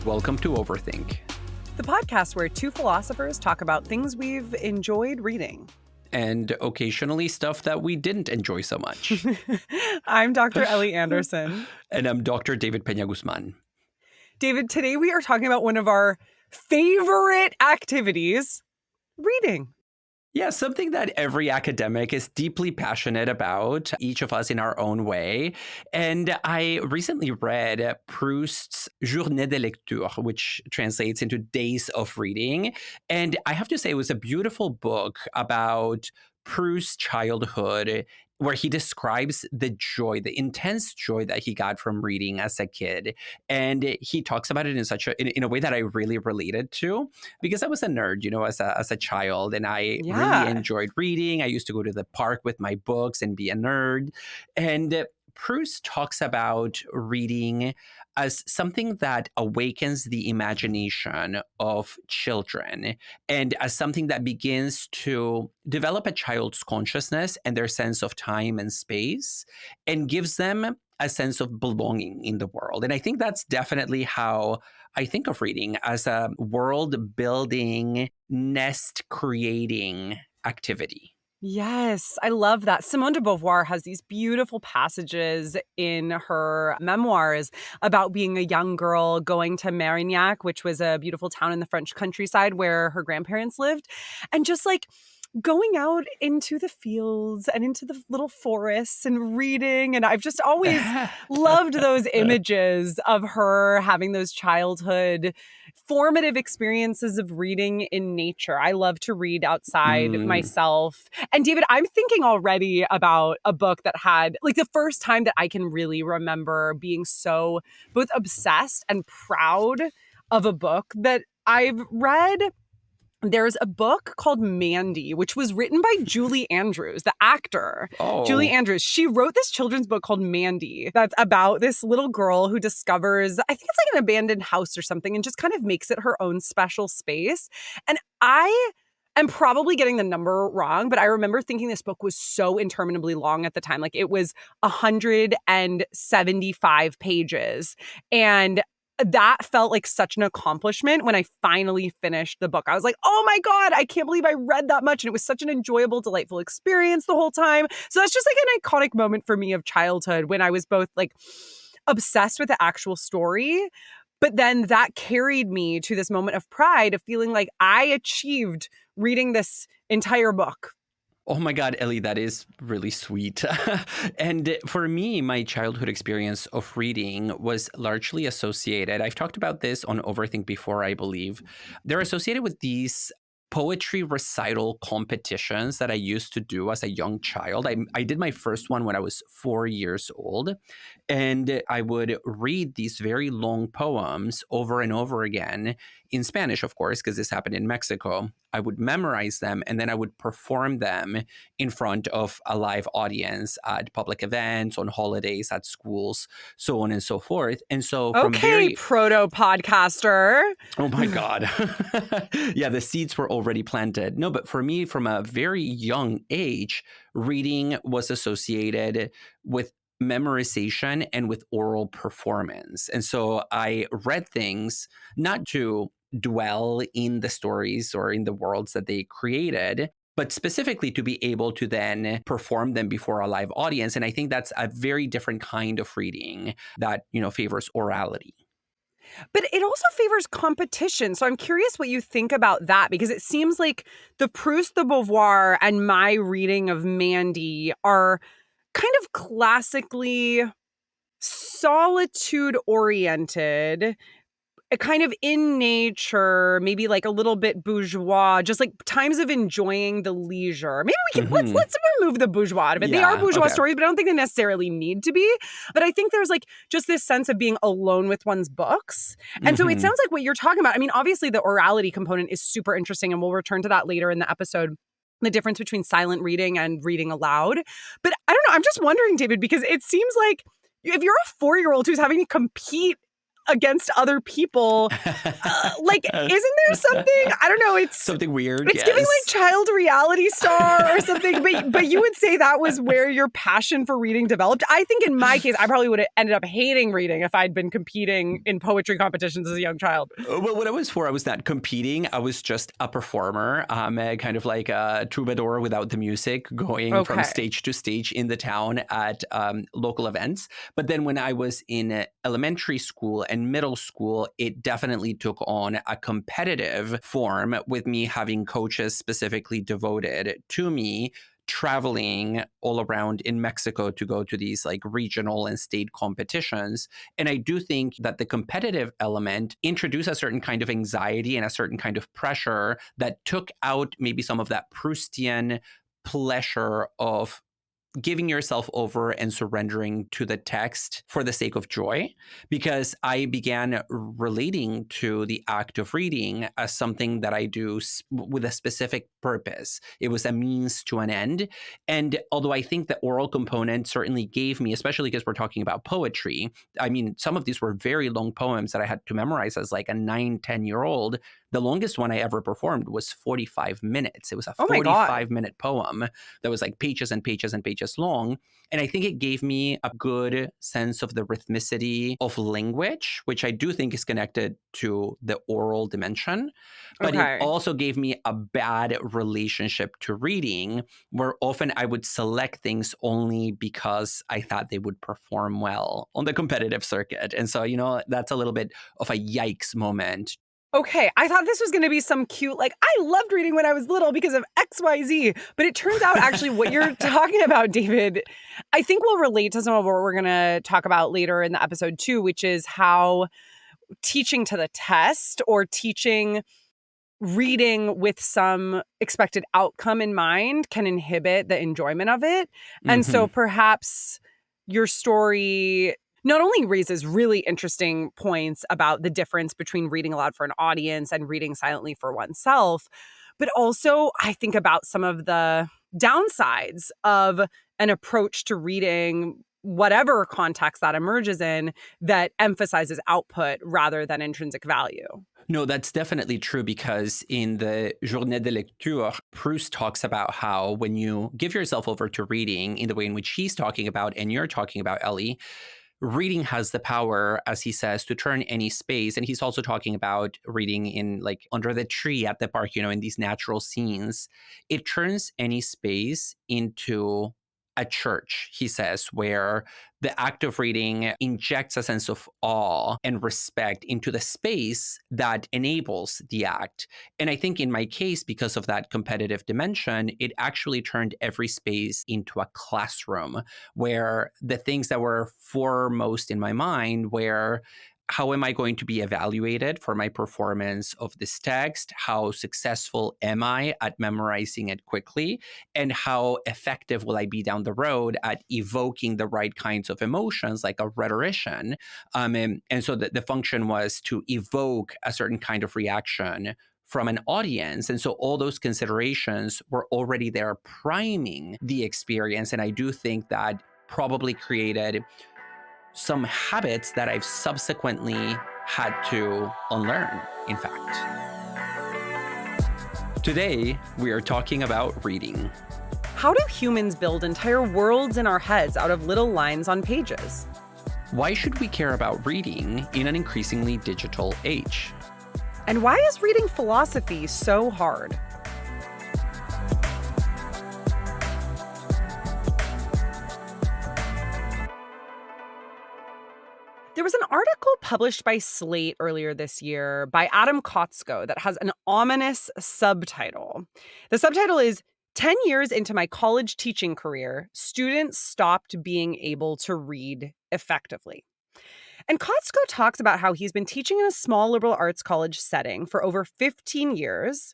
welcome to Overthink. The podcast where two philosophers talk about things we've enjoyed reading. And occasionally stuff that we didn't enjoy so much. I'm Dr. Ellie Anderson. And I'm Dr. David Peña-Guzmán. David, today we are talking about one of our favorite activities, reading. Yeah, something that every academic is deeply passionate about, each of us in our own way. And I recently read Proust's Journée de Lecteurs, which translates into Days of Reading. And I have to say, it was a beautiful book about Proust's childhood, where he describes the joy, the intense joy that he got from reading as a kid. And he talks about it in a way that I really related to, because I was a nerd, as a child, and I really enjoyed reading. I used to go to the park with my books and be a nerd. And Proust talks about reading as something that awakens the imagination of children and as something that begins to develop a child's consciousness and their sense of time and space and gives them a sense of belonging in the world. And I think that's definitely how I think of reading, as a world-building, nest-creating activity. Yes, I love that. Simone de Beauvoir has these beautiful passages in her memoirs about being a young girl going to Mérignac, which was a beautiful town in the French countryside where her grandparents lived, and just like going out into the fields and into the little forests and reading. And I've just always loved those images of her having those childhood formative experiences of reading in nature. I love to read outside myself. And David, I'm thinking already about a book that had, like, the first time that I can really remember being so both obsessed and proud of a book that I've read. There's a book called Mandy, which was written by Julie Andrews, the actor. Oh. Julie Andrews, she wrote this children's book called Mandy that's about this little girl who discovers, I think it's like an abandoned house or something, and just kind of makes it her own special space. And I am probably getting the number wrong, but I remember thinking this book was so interminably long at the time. Like, it was 175 pages. And that felt like such an accomplishment when I finally finished the book. I was like, oh my God, I can't believe I read that much. And it was such an enjoyable, delightful experience the whole time. So that's just like an iconic moment for me of childhood, when I was both like obsessed with the actual story, but then that carried me to this moment of pride of feeling like I achieved reading this entire book. Oh my God, Ellie, that is really sweet. And for me, my childhood experience of reading was largely associated. I've talked about this on Overthink before, I believe. They're associated with these poetry recital competitions that I used to do as a young child. I did my first one when I was 4 years old. And I would read these very long poems over and over again in Spanish, of course, because this happened in Mexico. I would memorize them, and then I would perform them in front of a live audience at public events, on holidays, at schools, so on and so forth. And so from proto-podcaster. Oh my God. Yeah, the seeds were already planted. No, but for me, from a very young age, reading was associated with memorization and with oral performance. And so I read things not to dwell in the stories or in the worlds that they created, but specifically to be able to then perform them before a live audience. And I think that's a very different kind of reading that, favors orality. But it also favors competition. So I'm curious what you think about that, because it seems like the Proust, the Beauvoir, and my reading of Mandy are kind of classically solitude-oriented, kind of in nature, maybe like a little bit bourgeois, just like times of enjoying the leisure. Maybe we can let's remove the bourgeois out of it. They are bourgeois stories, but I don't think they necessarily need to be. But I think there's like just this sense of being alone with one's books. And so it sounds like what you're talking about. I mean, obviously the orality component is super interesting, and we'll return to that later in the episode. The difference between silent reading and reading aloud. But I don't know, I'm just wondering, David, because it seems like if you're a 4-year-old who's having to compete against other people. Like, isn't there something? I don't know. It's something weird. It's giving like child reality star or something. But you would say that was where your passion for reading developed. I think in my case, I probably would have ended up hating reading if I'd been competing in poetry competitions as a young child. Well, what I was not competing. I was just a performer, kind of like a troubadour without the music, going from stage to stage in the town at local events. But then when I was in elementary school and middle school, it definitely took on a competitive form, with me having coaches specifically devoted to me, traveling all around in Mexico to go to these like regional and state competitions. And I do think that the competitive element introduced a certain kind of anxiety and a certain kind of pressure that took out maybe some of that Proustian pleasure of giving yourself over and surrendering to the text for the sake of joy, because I began relating to the act of reading as something that I do with a specific purpose. It was a means to an end. And although I think the oral component certainly gave me, especially because we're talking about poetry, I mean, some of these were very long poems that I had to memorize as like a 9-10-year-old. The longest one I ever performed was 45 minutes. It was a 45-minute poem that was like pages and pages and pages long. And I think it gave me a good sense of the rhythmicity of language, which I do think is connected to the oral dimension. But it also gave me a bad relationship to reading, where often I would select things only because I thought they would perform well on the competitive circuit. And so, that's a little bit of a yikes moment. Okay, I thought this was going to be some cute, like, I loved reading when I was little because of XYZ. But it turns out actually what you're talking about, David, I think will relate to some of what we're going to talk about later in the episode too, which is how teaching to the test or teaching reading with some expected outcome in mind can inhibit the enjoyment of it. And so perhaps your story not only raises really interesting points about the difference between reading aloud for an audience and reading silently for oneself, but also I think about some of the downsides of an approach to reading, whatever context that emerges in, that emphasizes output rather than intrinsic value. No, that's definitely true, because in the Journée de Lecteurs, Proust talks about how when you give yourself over to reading in the way in which he's talking about and you're talking about, Ellie, reading has the power, as he says, to turn any space. And he's also talking about reading in like under the tree at the park, in these natural scenes. It turns any space into a church, he says, where the act of reading injects a sense of awe and respect into the space that enables the act. And I think in my case, because of that competitive dimension, it actually turned every space into a classroom, where the things that were foremost in my mind were, how am I going to be evaluated for my performance of this text? How successful am I at memorizing it quickly? And how effective will I be down the road at evoking the right kinds of emotions, like a rhetorician? And so the function was to evoke a certain kind of reaction from an audience. And so all those considerations were already there priming the experience. And I do think that probably created some habits that I've subsequently had to unlearn, in fact. Today, we are talking about reading. How do humans build entire worlds in our heads out of little lines on pages? Why should we care about reading in an increasingly digital age? And why is reading philosophy so hard? There was an article published by Slate earlier this year by Adam Kotsko that has an ominous subtitle. The subtitle is 10 years into my college teaching career, students stopped being able to read effectively. And Kotsko talks about how he's been teaching in a small liberal arts college setting for over 15 years,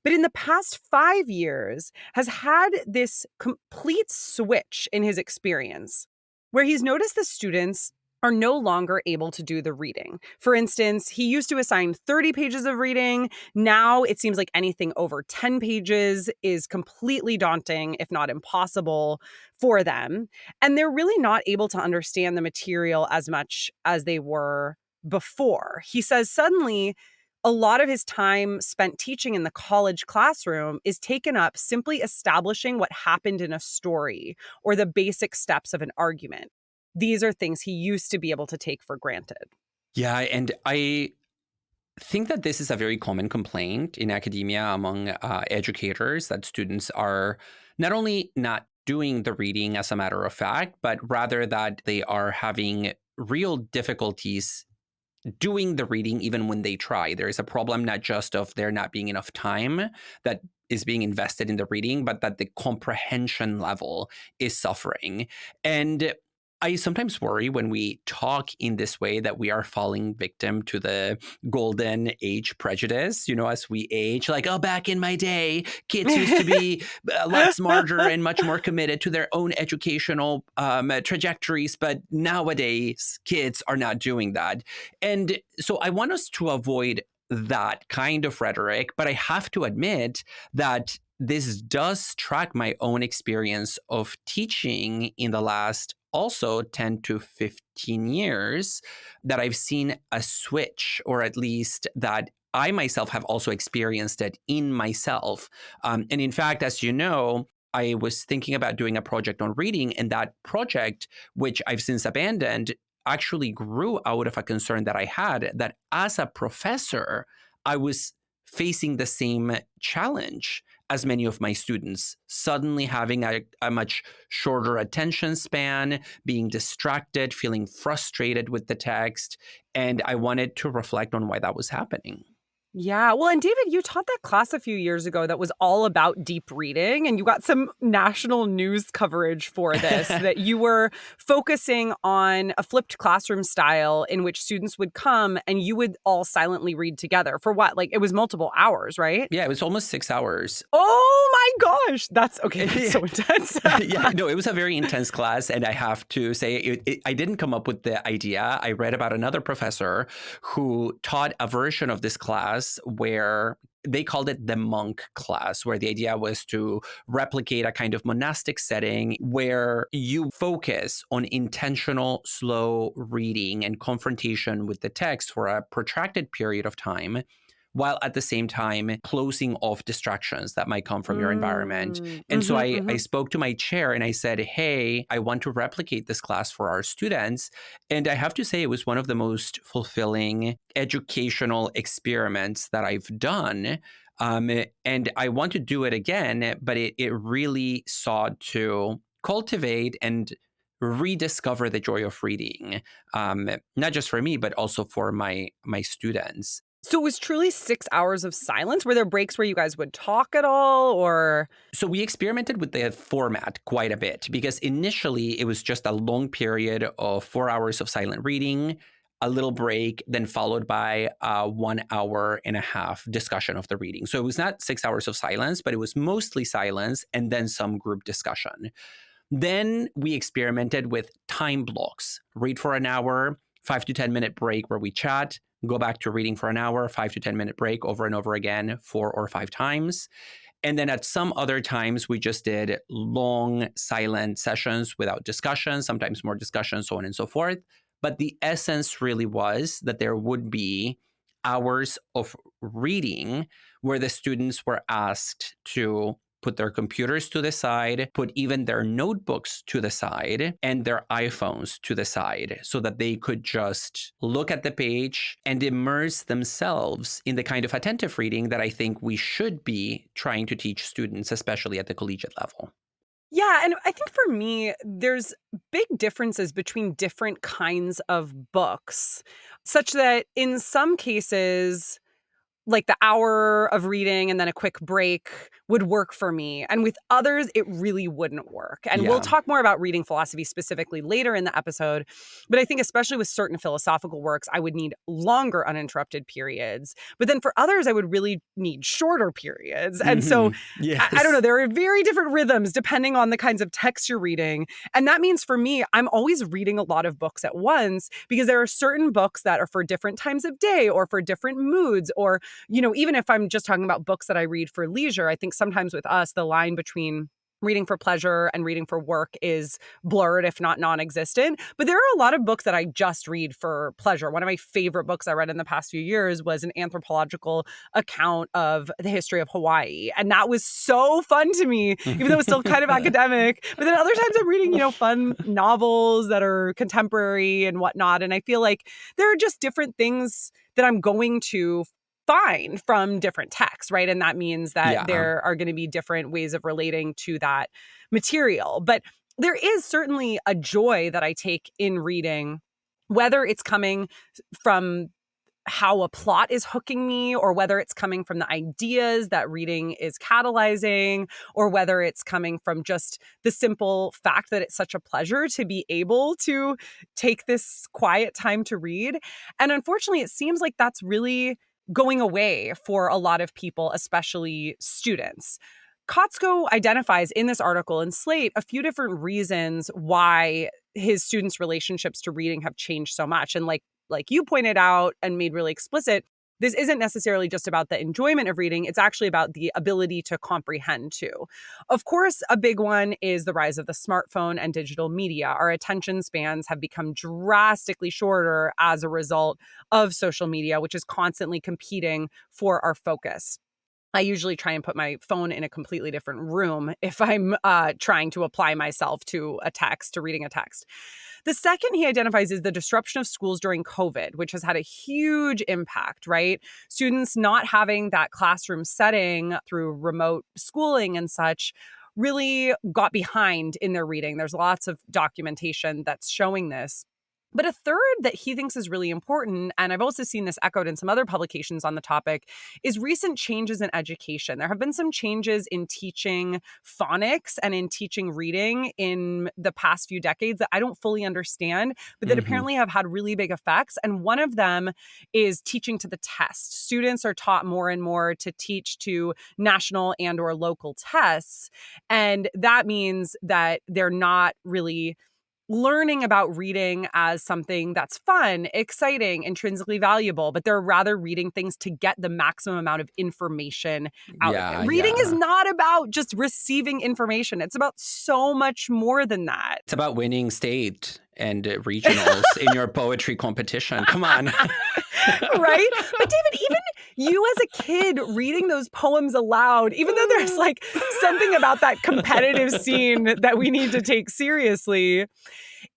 but in the past 5 years has had this complete switch in his experience, where he's noticed the students are no longer able to do the reading. For instance, he used to assign 30 pages of reading. Now it seems like anything over 10 pages is completely daunting, if not impossible, for them. And they're really not able to understand the material as much as they were before. He says suddenly a lot of his time spent teaching in the college classroom is taken up simply establishing what happened in a story or the basic steps of an argument. These are things he used to be able to take for granted. Yeah, and I think that this is a very common complaint in academia among educators, that students are not only not doing the reading as a matter of fact, but rather that they are having real difficulties doing the reading even when they try. There is a problem not just of there not being enough time that is being invested in the reading, but that the comprehension level is suffering. And I sometimes worry when we talk in this way that we are falling victim to the golden age prejudice, as we age, like, oh, back in my day, kids used to be a lot smarter and much more committed to their own educational trajectories. But nowadays, kids are not doing that. And so I want us to avoid that kind of rhetoric, but I have to admit that this does track my own experience of teaching in the last also 10 to 15 years, that I've seen a switch, or at least that I myself have also experienced it in myself. And in fact, as you know, I was thinking about doing a project on reading, and that project, which I've since abandoned, actually grew out of a concern that I had, that as a professor, I was facing the same challenge as many of my students, suddenly having a much shorter attention span, being distracted, feeling frustrated with the text. And I wanted to reflect on why that was happening. Yeah. Well, and David, you taught that class a few years ago that was all about deep reading, and you got some national news coverage for this, that you were focusing on a flipped classroom style in which students would come and you would all silently read together for what? Like, it was multiple hours, right? Yeah, it was almost 6 hours. Oh my gosh. That's okay. That's so intense. Yeah, no, it was a very intense class. And I have to say, I didn't come up with the idea. I read about another professor who taught a version of this class where they called it the monk class, where the idea was to replicate a kind of monastic setting where you focus on intentional, slow reading and confrontation with the text for a protracted period of time, while at the same time closing off distractions that might come from your environment. And so I spoke to my chair and I said, hey, I want to replicate this class for our students. And I have to say, it was one of the most fulfilling educational experiments that I've done. And I want to do it again, but it really sought to cultivate and rediscover the joy of reading, not just for me, but also for my students. So it was truly 6 hours of silence? Were there breaks where you guys would talk at all, or? So we experimented with the format quite a bit, because initially it was just a long period of 4 hours of silent reading, a little break, then followed by a 1.5 hour discussion of the reading. So it was not 6 hours of silence, but it was mostly silence and then some group discussion. Then we experimented with time blocks. Read for an hour, 5 to 10 minute break where we chat, go back to reading for an hour, 5 to 10 minute break over and over again, 4 or 5 times. And then at some other times, we just did long silent sessions without discussion, sometimes more discussion, so on and so forth. But the essence really was that there would be hours of reading where the students were asked to put their computers to the side, put even their notebooks to the side, and their iPhones to the side, so that they could just look at the page and immerse themselves in the kind of attentive reading that I think we should be trying to teach students, especially at the collegiate level. Yeah, and I think for me, there's big differences between different kinds of books, such that in some cases, like the hour of reading and then a quick break would work for me. And with others, it really wouldn't work. And we'll Yeah. talk more about reading philosophy specifically later in the episode. But I think especially with certain philosophical works, I would need longer uninterrupted periods. But then for others, I would really need shorter periods. And so I don't know, Yes. there are very different rhythms depending on the kinds of text you're reading. And that means for me, I'm always reading a lot of books at once, because there are certain books that are for different times of day or for different moods, or even if I'm just talking about books that I read for leisure, I think sometimes with us, the line between reading for pleasure and reading for work is blurred, if not non-existent. But there are a lot of books that I just read for pleasure. One of my favorite books I read in the past few years was an anthropological account of the history of Hawaii. And that was so fun to me, even though it's still kind of academic. But then other times I'm reading, fun novels that are contemporary and whatnot. And I feel like there are just different things that I'm going to find from different texts, right? And that means that Yeah. there are going to be different ways of relating to that material. But there is certainly a joy that I take in reading, whether it's coming from how a plot is hooking me, or whether it's coming from the ideas that reading is catalyzing, or whether it's coming from just the simple fact that it's such a pleasure to be able to take this quiet time to read. And unfortunately, it seems like that's really going away for a lot of people, especially students. Kotsko identifies in this article in Slate a few different reasons why his students' relationships to reading have changed so much. And like you pointed out and made really explicit, this isn't necessarily just about the enjoyment of reading. It's actually about the ability to comprehend too. Of course, a big one is the rise of the smartphone and digital media. Our attention spans have become drastically shorter as a result of social media, which is constantly competing for our focus. I usually try and put my phone in a completely different room if I'm trying to apply myself to a text, to reading a text. The second he identifies is the disruption of schools during COVID, which has had a huge impact, right? Students not having that classroom setting through remote schooling and such really got behind in their reading. There's lots of documentation that's showing this. But a third that he thinks is really important, and I've also seen this echoed in some other publications on the topic, is recent changes in education. There have been some changes in teaching phonics and in teaching reading in the past few decades that I don't fully understand, but that apparently have had really big effects. And one of them is teaching to the test. Students are taught more and more to teach to national and or local tests. And that means that they're not really learning about reading as something that's fun, exciting, intrinsically valuable, but they're rather reading things to get the maximum amount of information out of it. Reading is not about just receiving information. It's about so much more than that. It's about winning state and regionals in your poetry competition. Come on. Right? But David, even you as a kid reading those poems aloud, even though there's like something about that competitive scene that we need to take seriously,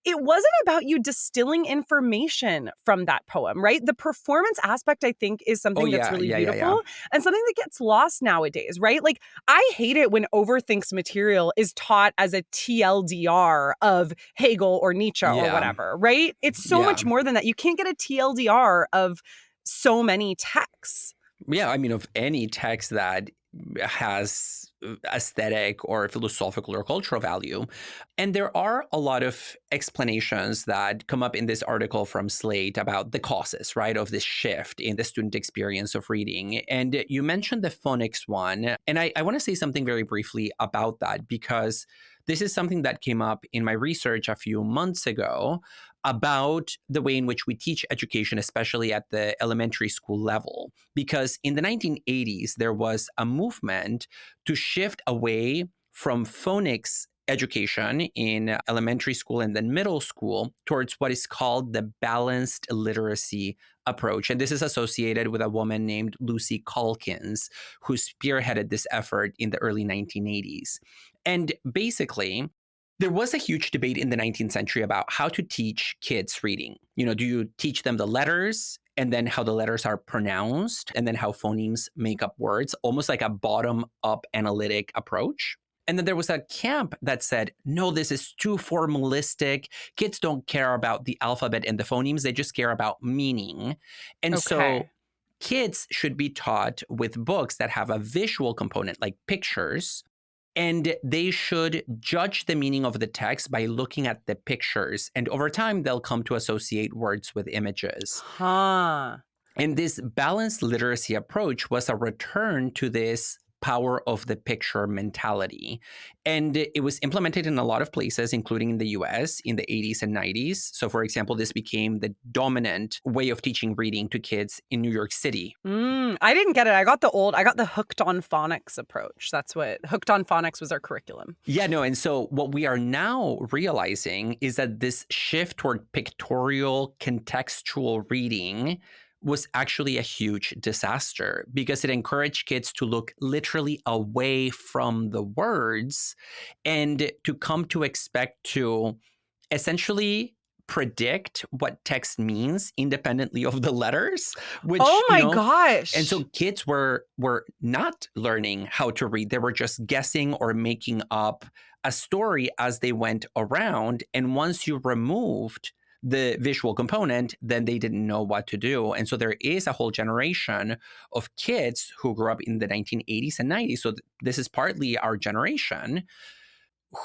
it wasn't about you distilling information from that poem, right? The performance aspect, I think, is something that's really beautiful and something that gets lost nowadays, right? Like, I hate it when Overthink's material is taught as a TLDR of Hegel or Nietzsche or whatever, right? It's so much more than that. You can't get a TLDR of so many texts. Yeah, I mean, of any text that has aesthetic or philosophical or cultural value. And there are a lot of explanations that come up in this article from Slate about the causes, right, of this shift in the student experience of reading. And you mentioned the phonics one. And I want to say something very briefly about that, because this is something that came up in my research a few months ago about the way in which we teach education, especially at the elementary school level. Because in the 1980s, there was a movement to shift away from phonics education in elementary school and then middle school towards what is called the balanced literacy approach. And this is associated with a woman named Lucy Calkins, who spearheaded this effort in the early 1980s. And basically, there was a huge debate in the 19th century about how to teach kids reading. You know, do you teach them the letters and then how the letters are pronounced and then how phonemes make up words, almost like a bottom-up analytic approach? And then there was a camp that said, no, this is too formalistic. Kids don't care about the alphabet and the phonemes. They just care about meaning. And so kids should be taught with books that have a visual component, like pictures. And they should judge the meaning of the text by looking at the pictures. And over time, they'll come to associate words with images. And this balanced literacy approach was a return to this power of the picture mentality. And it was implemented in a lot of places, including in the US in the 80s and 90s. So, for example, this became the dominant way of teaching reading to kids in New York City. I didn't get it. I got the hooked on phonics approach. That's what hooked on phonics was our curriculum. Yeah, no. And so what we are now realizing is that this shift toward pictorial contextual reading was actually a huge disaster because it encouraged kids to look literally away from the words and to come to expect to essentially predict what text means independently of the letters, which, oh my gosh. and so kids were not learning how to read. They were just guessing or making up a story as they went around. And once you removed the visual component, then they didn't know what to do. And so there is a whole generation of kids who grew up in the 1980s and 90s. So this is partly our generation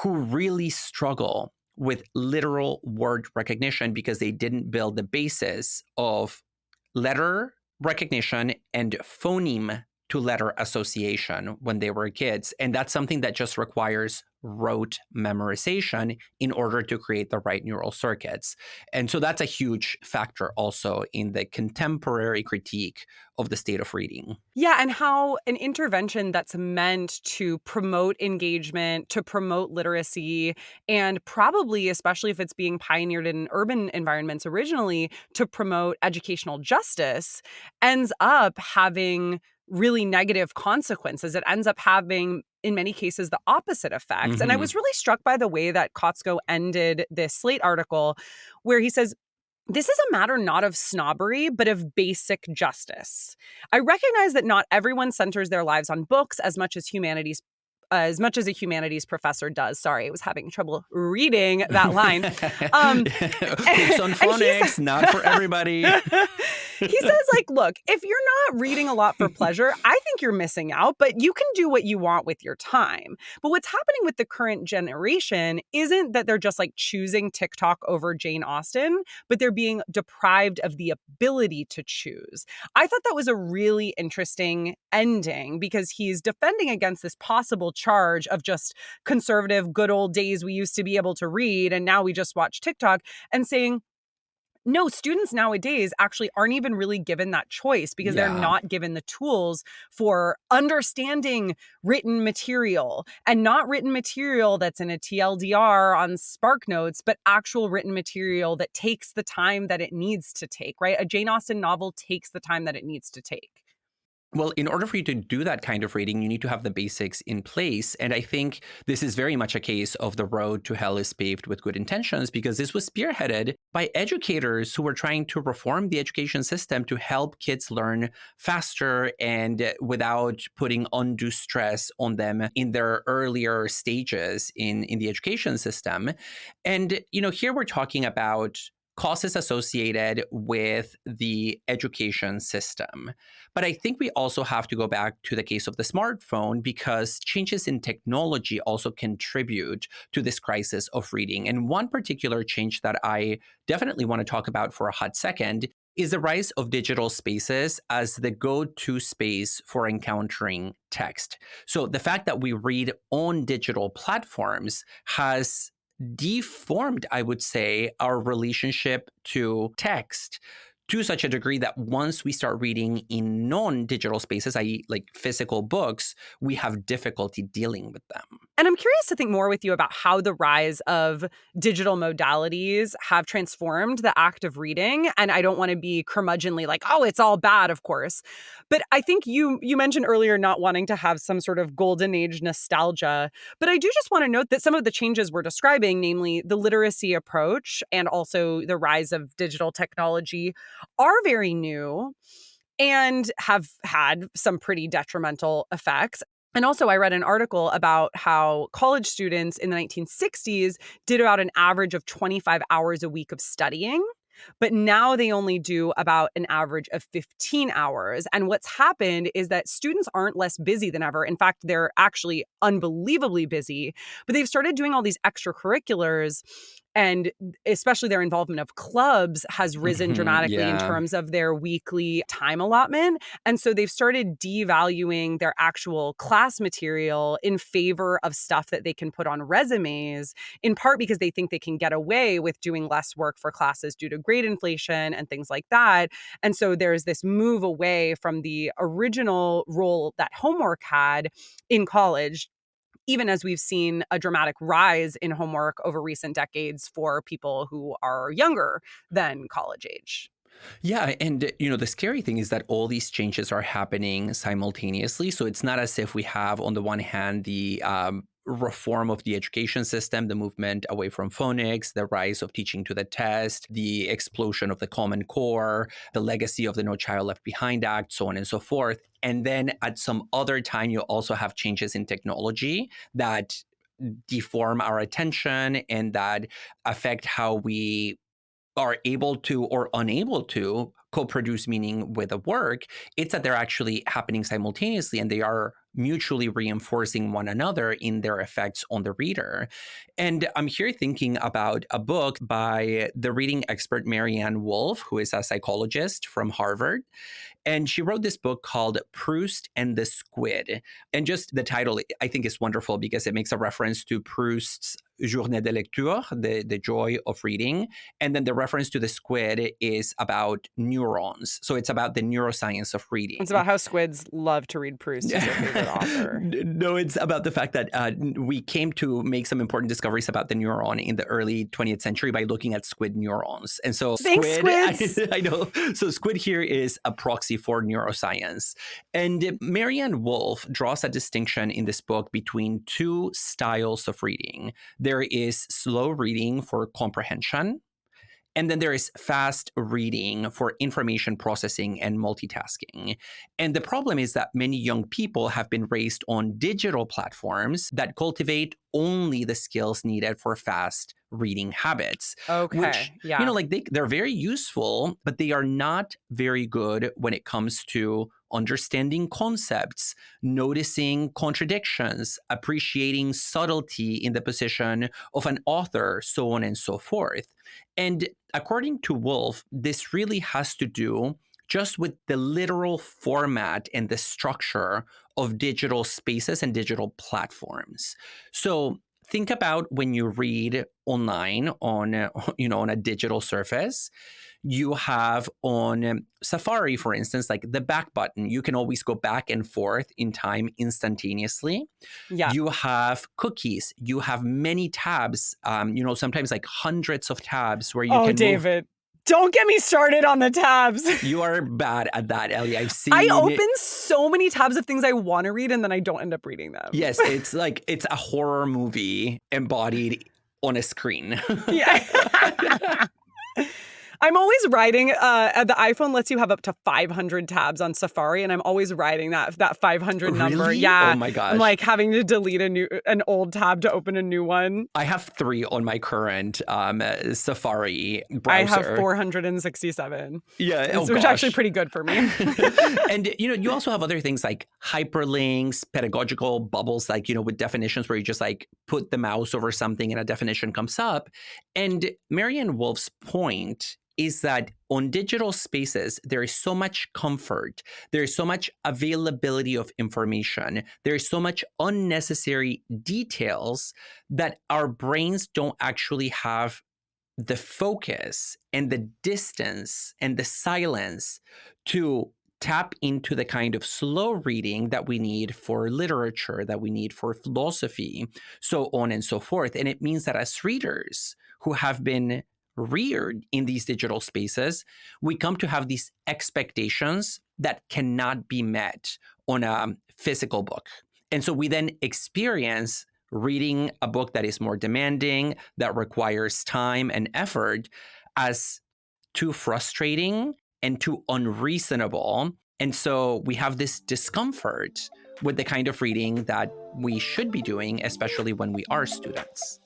who really struggle with literal word recognition because they didn't build the basis of letter recognition and phoneme to letter association when they were kids. And that's something that just requires rote memorization in order to create the right neural circuits. And so that's a huge factor also in the contemporary critique of the state of reading. Yeah, and how an intervention that's meant to promote engagement, to promote literacy, and probably, especially if it's being pioneered in urban environments originally, to promote educational justice, ends up having really negative consequences. It ends up having, in many cases, the opposite effects. And I was really struck by the way that Kotsko ended this Slate article, where he says, this is a matter not of snobbery, but of basic justice. I recognize that not everyone centers their lives on books as much as a humanities professor does. Sorry, I was having trouble reading that line. Books on phonics, not for everybody. He says, look, if you're not reading a lot for pleasure, I think you're missing out, but you can do what you want with your time. But what's happening with the current generation isn't that they're just choosing TikTok over Jane Austen, but they're being deprived of the ability to choose. I thought that was a really interesting ending because he's defending against this possible charge of just conservative, good old days we used to be able to read, and now we just watch TikTok, and saying, no, students nowadays actually aren't even really given that choice because they're not given the tools for understanding written material, and not written material that's in a TLDR on Spark Notes, but actual written material that takes the time that it needs to take, right? A Jane Austen novel takes the time that it needs to take. Well, in order for you to do that kind of reading, you need to have the basics in place. And I think this is very much a case of the road to hell is paved with good intentions, because this was spearheaded by educators who were trying to reform the education system to help kids learn faster and without putting undue stress on them in their earlier stages in the education system. And, here we're talking about causes associated with the education system. But I think we also have to go back to the case of the smartphone, because changes in technology also contribute to this crisis of reading. And one particular change that I definitely want to talk about for a hot second is the rise of digital spaces as the go-to space for encountering text. So the fact that we read on digital platforms has deformed, I would say, our relationship to text to such a degree that once we start reading in non-digital spaces, i.e. physical books, we have difficulty dealing with them. And I'm curious to think more with you about how the rise of digital modalities have transformed the act of reading. And I don't want to be curmudgeonly oh, it's all bad, of course. But I think you mentioned earlier not wanting to have some sort of golden age nostalgia. But I do just want to note that some of the changes we're describing, namely the literacy approach and also the rise of digital technology, are very new and have had some pretty detrimental effects. And also, I read an article about how college students in the 1960s did about an average of 25 hours a week of studying. But now they only do about an average of 15 hours. And what's happened is that students aren't less busy than ever. In fact, they're actually unbelievably busy. But they've started doing all these extracurriculars. And especially their involvement of clubs has risen dramatically in Yeah. terms of their weekly time allotment. And so they've started devaluing their actual class material in favor of stuff that they can put on resumes, in part because they think they can get away with doing less work for classes due to grade inflation and things like that. And so there's this move away from the original role that homework had in college, even as we've seen a dramatic rise in homework over recent decades for people who are younger than college age. Yeah, and the scary thing is that all these changes are happening simultaneously. So it's not as if we have, on the one hand, the reform of the education system, the movement away from phonics, the rise of teaching to the test, the explosion of the Common Core, the legacy of the No Child Left Behind Act, so on and so forth. And then at some other time, you also have changes in technology that deform our attention and that affect how we are able to or unable to co-produce meaning with a work. It's that they're actually happening simultaneously and they are mutually reinforcing one another in their effects on the reader. And I'm here thinking about a book by the reading expert Marianne Wolf, who is a psychologist from Harvard. And she wrote this book called Proust and the Squid. And just the title, I think, is wonderful because it makes a reference to Proust's Journée de Lecteurs, the joy of reading. And then the reference to the squid is about neurons. So it's about the neuroscience of reading. It's about how squids love to read Proust. He's their favorite author. No, it's about the fact that we came to make some important discoveries about the neuron in the early 20th century by looking at squid neurons. And so Thanks, squids. I know. So squid here is a proxy for neuroscience. And Marianne Wolf draws a distinction in this book between two styles of reading. There is slow reading for comprehension, and then there is fast reading for information processing and multitasking. And the problem is that many young people have been raised on digital platforms that cultivate only the skills needed for fast reading habits. Okay, which, yeah. they're very useful, but they are not very good when it comes to understanding concepts, noticing contradictions, appreciating subtlety in the position of an author, so on and so forth. And according to Wolf, this really has to do just with the literal format and the structure of digital spaces and digital platforms. So think about when you read online on a digital surface. You have on Safari, for instance, like the back button. You can always go back and forth in time instantaneously. Yeah. You have cookies. You have many tabs, sometimes like hundreds of tabs where you can David. Don't get me started on the tabs. You are bad at that, Ellie. I've seen I open so many tabs of things I want to read and then I don't end up reading them. Yes, it's like it's a horror movie embodied on a screen. Yeah. I'm always writing, the iPhone lets you have up to 500 tabs on Safari, and I'm always writing that 500 number. Really? Yeah. Oh my gosh. I'm like having to delete an old tab to open a new one. I have 3 on my current Safari browser. I have 467. Yeah, which is actually pretty good for me. And, you also have other things like hyperlinks, pedagogical bubbles, like, with definitions where you just like put the mouse over something and a definition comes up. And Marianne Wolf's point is that on digital spaces, there is so much comfort. There is so much availability of information. There is so much unnecessary details that our brains don't actually have the focus and the distance and the silence to tap into the kind of slow reading that we need for literature, that we need for philosophy, so on and so forth. And it means that as readers who have been reared in these digital spaces, we come to have these expectations that cannot be met on a physical book. And so we then experience reading a book that is more demanding, that requires time and effort, as too frustrating and too unreasonable. And so we have this discomfort with the kind of reading that we should be doing, especially when we are students.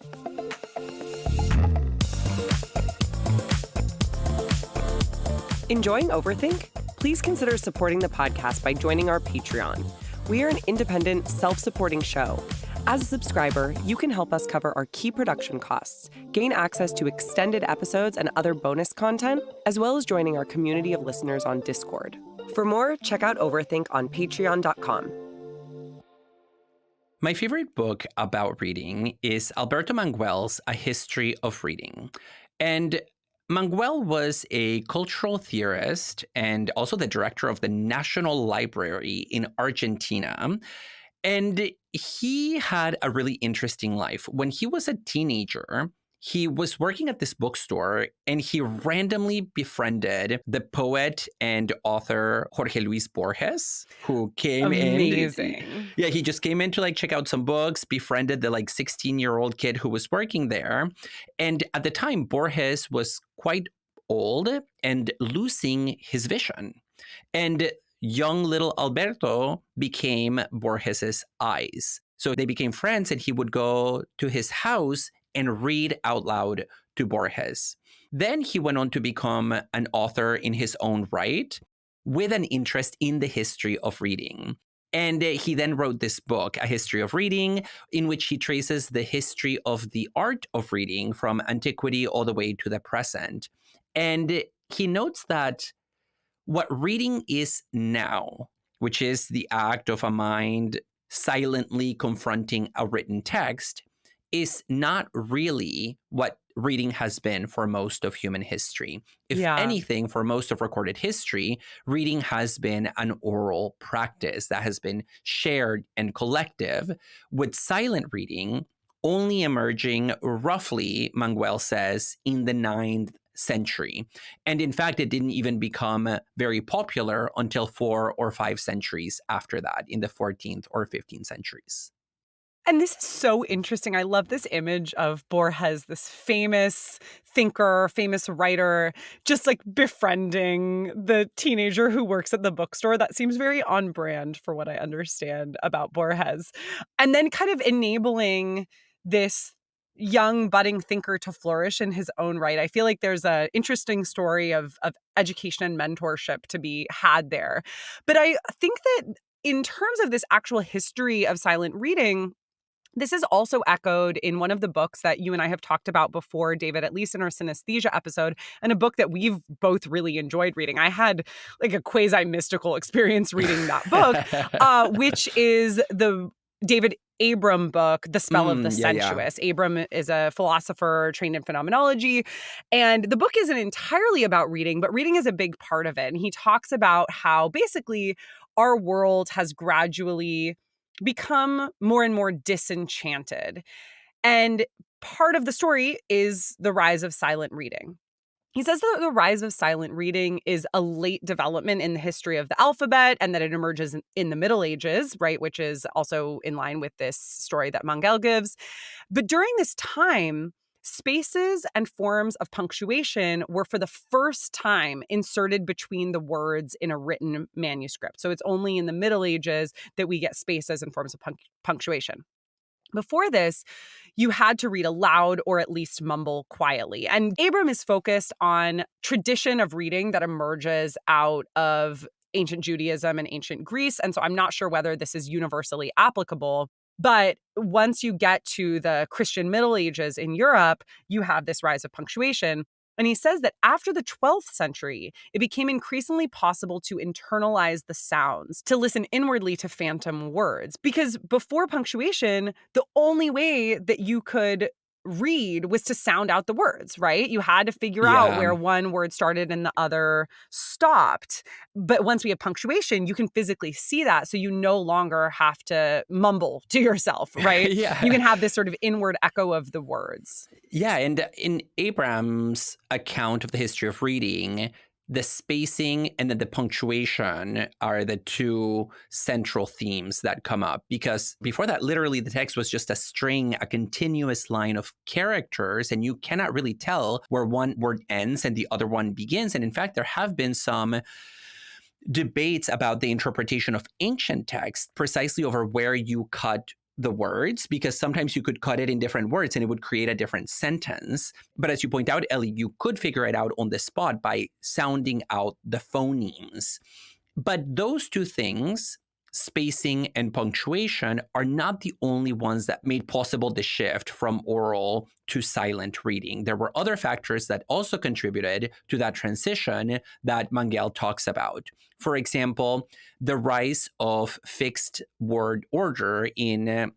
Enjoying Overthink? Please consider supporting the podcast by joining our Patreon. We are an independent, self-supporting show. As a subscriber, you can help us cover our key production costs, gain access to extended episodes and other bonus content, as well as joining our community of listeners on Discord. For more, check out Overthink on patreon.com. My favorite book about reading is Alberto Manguel's A History of Reading. And Manguel was a cultural theorist and also the director of the National Library in Argentina. And he had a really interesting life. When he was a teenager, he was working at this bookstore and he randomly befriended the poet and author Jorge Luis Borges, who came Amazing. in. Yeah, he just came in to check out some books, befriended the 16-year-old kid who was working there. And at the time, Borges was quite old and losing his vision. And young little Alberto became Borges's eyes. So they became friends and he would go to his house and read out loud to Borges. Then he went on to become an author in his own right with an interest in the history of reading. And he then wrote this book, A History of Reading, in which he traces the history of the art of reading from antiquity all the way to the present. And he notes that what reading is now, which is the act of a mind silently confronting a written text, is not really what reading has been for most of human history. If anything, for most of recorded history, reading has been an oral practice that has been shared and collective, with silent reading only emerging roughly, Manguel says, in the 9th century. And in fact, it didn't even become very popular until 4 or 5 centuries after that, in the 14th or 15th centuries. And this is so interesting. I love this image of Borges, this famous thinker, famous writer, just befriending the teenager who works at the bookstore. That seems very on brand for what I understand about Borges. And then kind of enabling this young budding thinker to flourish in his own right. I feel like there's an interesting story of education and mentorship to be had there. But I think that in terms of this actual history of silent reading, this is also echoed in one of the books that you and I have talked about before, David, at least in our synesthesia episode, and a book that we've both really enjoyed reading. I had a quasi-mystical experience reading that book, which is the David Abram book, The Spell of the Sensuous. Abram is a philosopher trained in phenomenology, and the book isn't entirely about reading, but reading is a big part of it. And he talks about how basically our world has gradually become more and more disenchanted. And part of the story is the rise of silent reading. He says that the rise of silent reading is a late development in the history of the alphabet and that it emerges in the Middle Ages, right, which is also in line with this story that Manguel gives. But during this time, spaces and forms of punctuation were for the first time inserted between the words in a written manuscript. So it's only in the Middle Ages that we get spaces and forms of punctuation. Before this, you had to read aloud or at least mumble quietly. And Abram is focused on tradition of reading that emerges out of ancient Judaism and ancient Greece. And so I'm not sure whether this is universally applicable. But once you get to the Christian Middle Ages in Europe, you have this rise of punctuation. And he says that after the 12th century, it became increasingly possible to internalize the sounds, to listen inwardly to phantom words. Because before punctuation, the only way that you could read was to sound out the words, right? You had to figure out where one word started and the other stopped. But once we have punctuation, you can physically see that. So you no longer have to mumble to yourself, right? You can have this sort of inward echo of the words. Yeah. And in Abram's account of the history of reading, the spacing and then the punctuation are the two central themes that come up, because before that, literally the text was just a string, a continuous line of characters, and you cannot really tell where one word ends and the other one begins. And in fact, there have been some debates about the interpretation of ancient text precisely over where you cut the words, because sometimes you could cut it in different words and it would create a different sentence. But as you point out, Ellie, you could figure it out on the spot by sounding out the phonemes. But those two things, spacing, and punctuation are not the only ones that made possible the shift from oral to silent reading. There were other factors that also contributed to that transition that Mangel talks about. For example, the rise of fixed word order in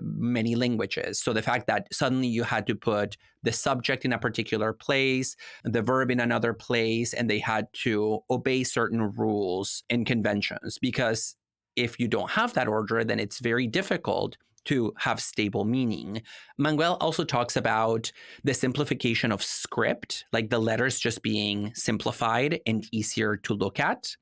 many languages. So the fact that suddenly you had to put the subject in a particular place, the verb in another place, and they had to obey certain rules and conventions. Because if you don't have that order, then it's very difficult to have stable meaning. Manuel also talks about the simplification of script, like the letters just being simplified and easier to look at.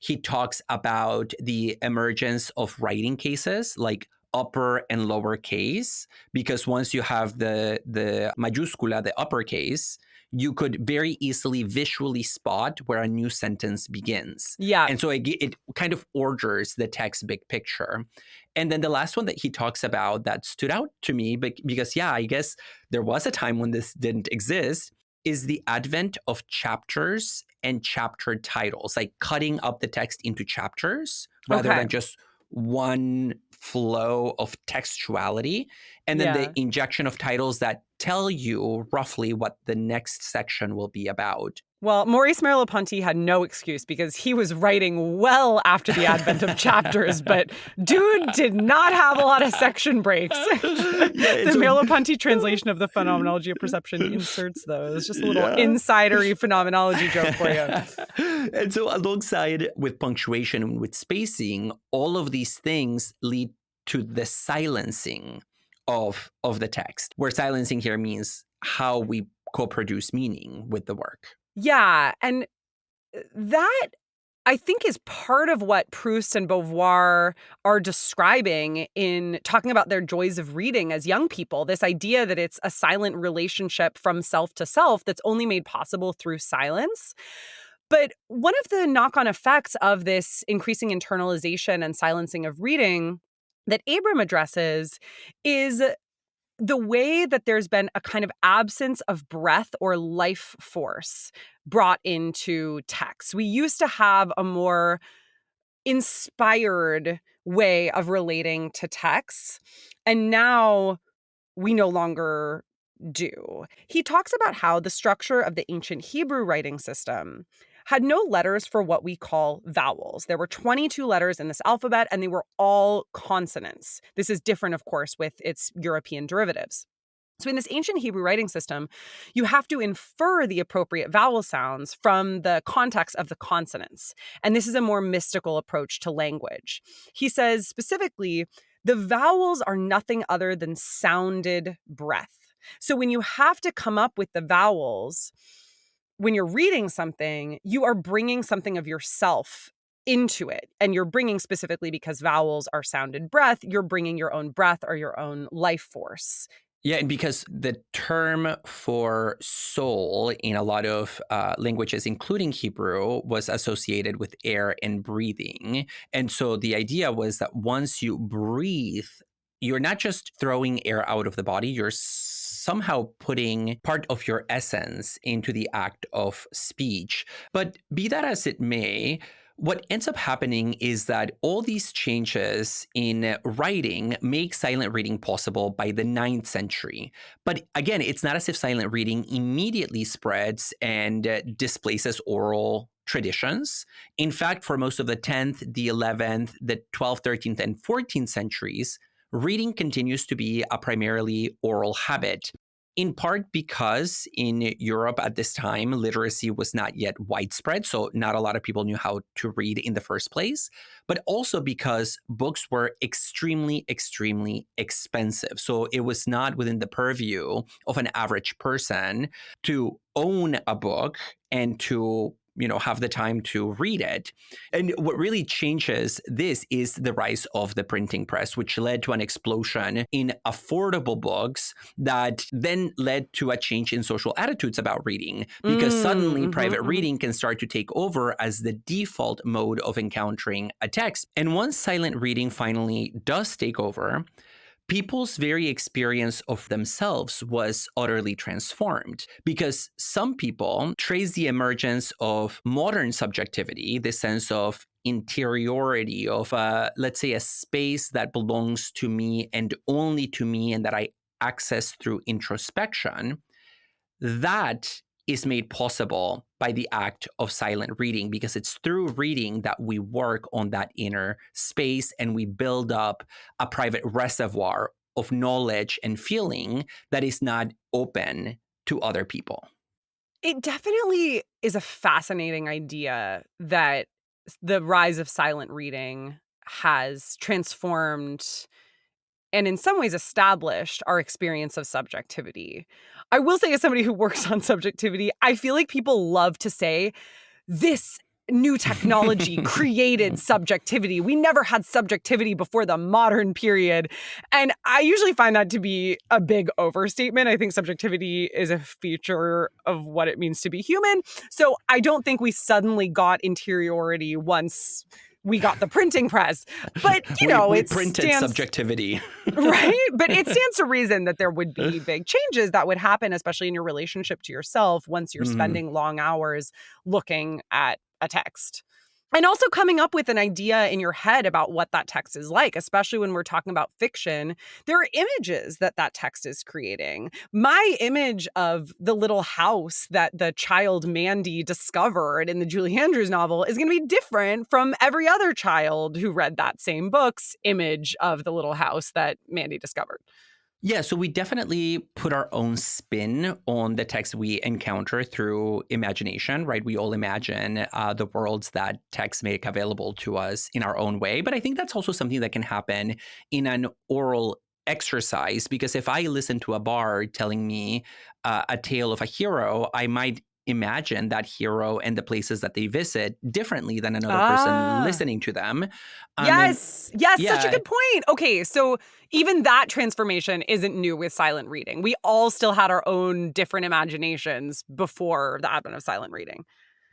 He talks about the emergence of writing cases like upper and lower case, because once you have the mayúscula, the uppercase, you could very easily visually spot where a new sentence begins. Yeah. And so it kind of orders the text big picture. And then the last one that he talks about that stood out to me, because, I guess there was a time when this didn't exist, is the advent of chapters and chapter titles, like cutting up the text into chapters rather than just one flow of textuality, and then the injection of titles that tell you roughly what the next section will be about. Well, Maurice Merleau-Ponty had no excuse because he was writing well after the advent of chapters, but dude did not have a lot of section breaks. The Merleau-Ponty translation of the Phenomenology of Perception inserts those. Just a little insidery phenomenology joke for you. And so alongside with punctuation and with spacing, all of these things lead to the silencing of the text, where silencing here means how we co-produce meaning with the work. Yeah, and that, I think, is part of what Proust and Beauvoir are describing in talking about their joys of reading as young people, this idea that it's a silent relationship from self to self that's only made possible through silence. But one of the knock-on effects of this increasing internalization and silencing of reading that Abram addresses is the way that there's been a kind of absence of breath or life force brought into text. We used to have a more inspired way of relating to texts, and now we no longer do. He talks about how the structure of the ancient Hebrew writing system had no letters for what we call vowels. There were 22 letters in this alphabet, and they were all consonants. This is different, of course, with its European derivatives. So in this ancient Hebrew writing system, you have to infer the appropriate vowel sounds from the context of the consonants. And this is a more mystical approach to language. He says specifically, the vowels are nothing other than sounded breath. So when you have to come up with the vowels, when you're reading something, you are bringing something of yourself into it. And you're bringing, specifically because vowels are sounded breath, you're bringing your own breath or your own life force. Yeah, and because the term for soul in a lot of languages, including Hebrew, was associated with air and breathing. And so the idea was that once you breathe, you're not just throwing air out of the body, you're somehow putting part of your essence into the act of speech. But be that as it may, what ends up happening is that all these changes in writing make silent reading possible by the 9th century. But again, it's not as if silent reading immediately spreads and displaces oral traditions. In fact, for most of the 10th, the 11th, the 12th, 13th, and 14th centuries, reading continues to be a primarily oral habit, in part because in Europe at this time, literacy was not yet widespread, so not a lot of people knew how to read in the first place, but also because books were extremely, extremely expensive. So it was not within the purview of an average person to own a book and to have the time to read it. And what really changes this is the rise of the printing press, which led to an explosion in affordable books that then led to a change in social attitudes about reading, because suddenly private reading can start to take over as the default mode of encountering a text. And once silent reading finally does take over, people's very experience of themselves was utterly transformed, because some people trace the emergence of modern subjectivity, this sense of interiority of, let's say, a space that belongs to me and only to me and that I access through introspection, that is made possible by the act of silent reading, because it's through reading that we work on that inner space and we build up a private reservoir of knowledge and feeling that is not open to other people. It definitely is a fascinating idea that the rise of silent reading has transformed and in some ways established our experience of subjectivity. I will say, as somebody who works on subjectivity, I feel like people love to say this new technology created subjectivity. We never had subjectivity before the modern period. And I usually find that to be a big overstatement. I think subjectivity is a feature of what it means to be human. So I don't think we suddenly got interiority once we got the printing press. But, we it printed stands, subjectivity. right? But it stands to reason that there would be big changes that would happen, especially in your relationship to yourself once you're spending long hours looking at a text. And also coming up with an idea in your head about what that text is like, especially when we're talking about fiction. There are images that text is creating. My image of the little house that the child Mandy discovered in the Julie Andrews novel is going to be different from every other child who read that same book's image of the little house that Mandy discovered. Yeah, so we definitely put our own spin on the text we encounter through imagination, right? We all imagine the worlds that text make available to us in our own way. But I think that's also something that can happen in an oral exercise, because if I listen to a bard telling me a tale of a hero, I might imagine that hero and the places that they visit differently than another person listening to them. Yes, such a good point. Okay, so even that transformation isn't new with silent reading. We all still had our own different imaginations before the advent of silent reading.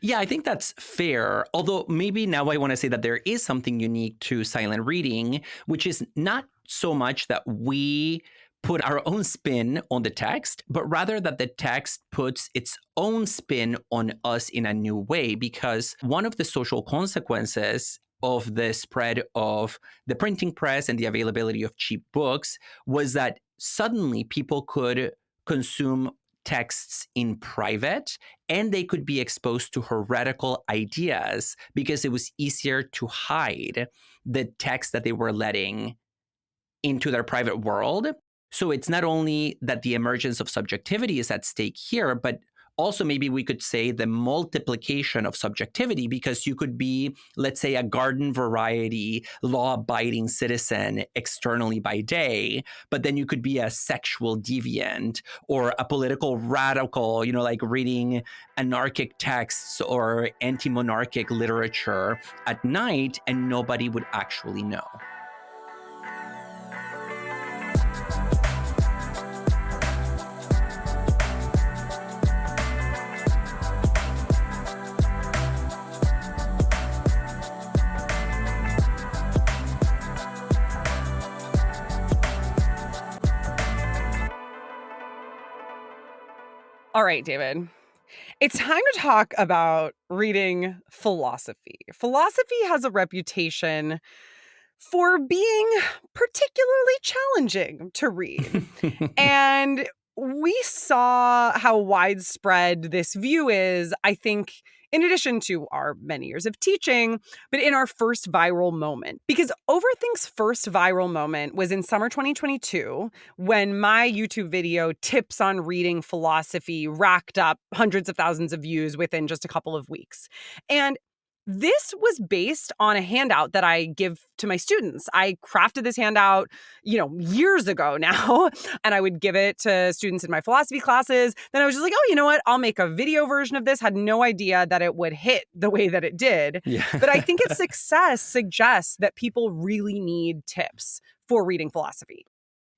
Yeah, I think that's fair. Although maybe now I want to say that there is something unique to silent reading, which is not so much that we put our own spin on the text, but rather that the text puts its own spin on us in a new way. Because one of the social consequences of the spread of the printing press and the availability of cheap books was that suddenly people could consume texts in private, and they could be exposed to heretical ideas because it was easier to hide the text that they were letting into their private world. So it's not only that the emergence of subjectivity is at stake here, but also maybe we could say the multiplication of subjectivity, because you could be, let's say, a garden variety, law-abiding citizen externally by day, but then you could be a sexual deviant or a political radical, like reading anarchic texts or anti-monarchic literature at night, and nobody would actually know. All right, David. It's time to talk about reading philosophy. Philosophy has a reputation for being particularly challenging to read. And we saw how widespread this view is, I think, in addition to our many years of teaching, but in our first viral moment. Because Overthink's first viral moment was in summer 2022, when my YouTube video, Tips on Reading Philosophy, racked up hundreds of thousands of views within just a couple of weeks. And this was based on a handout that I give to my students. I crafted this handout, years ago now, and I would give it to students in my philosophy classes. Then I was just like, oh, you know what? I'll make a video version of this. Had no idea that it would hit the way that it did. Yeah. But I think its success suggests that people really need tips for reading philosophy.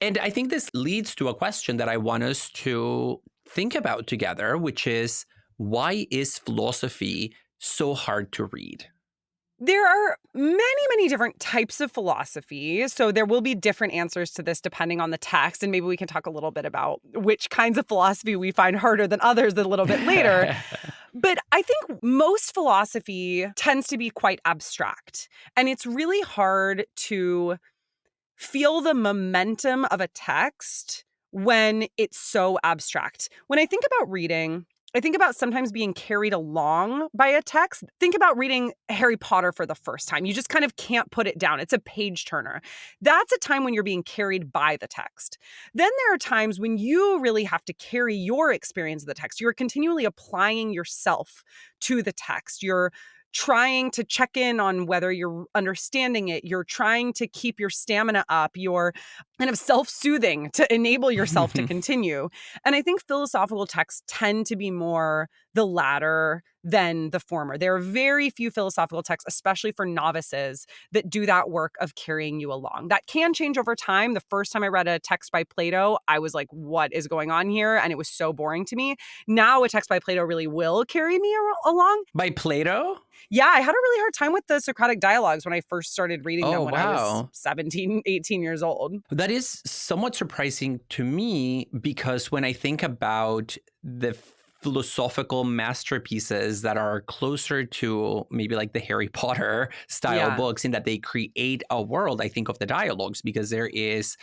And I think this leads to a question that I want us to think about together, which is, why is philosophy so hard to read? There are many, many different types of philosophy. So there will be different answers to this depending on the text. And maybe we can talk a little bit about which kinds of philosophy we find harder than others a little bit later. But I think most philosophy tends to be quite abstract. And it's really hard to feel the momentum of a text when it's so abstract. When I think about reading, I think about sometimes being carried along by a text. Think about reading Harry Potter for the first time. You just kind of can't put it down. It's a page turner. That's a time when you're being carried by the text. Then there are times when you really have to carry your experience of the text. You're continually applying yourself to the text. You're trying to check in on whether you're understanding it. You're trying to keep your stamina up. You're kind of self-soothing to enable yourself to continue. And I think philosophical texts tend to be more the latter than the former. There are very few philosophical texts, especially for novices, that do that work of carrying you along. That can change over time. The first time I read a text by Plato, I was like, what is going on here? And it was so boring to me. Now a text by Plato really will carry me along. By Plato? Yeah, I had a really hard time with the Socratic dialogues when I first started reading them when I wow. was 17, 18 years old. That is somewhat surprising to me because when I think about the philosophical masterpieces that are closer to maybe like the Harry Potter style books in that they create a world, I think of the dialogues because there is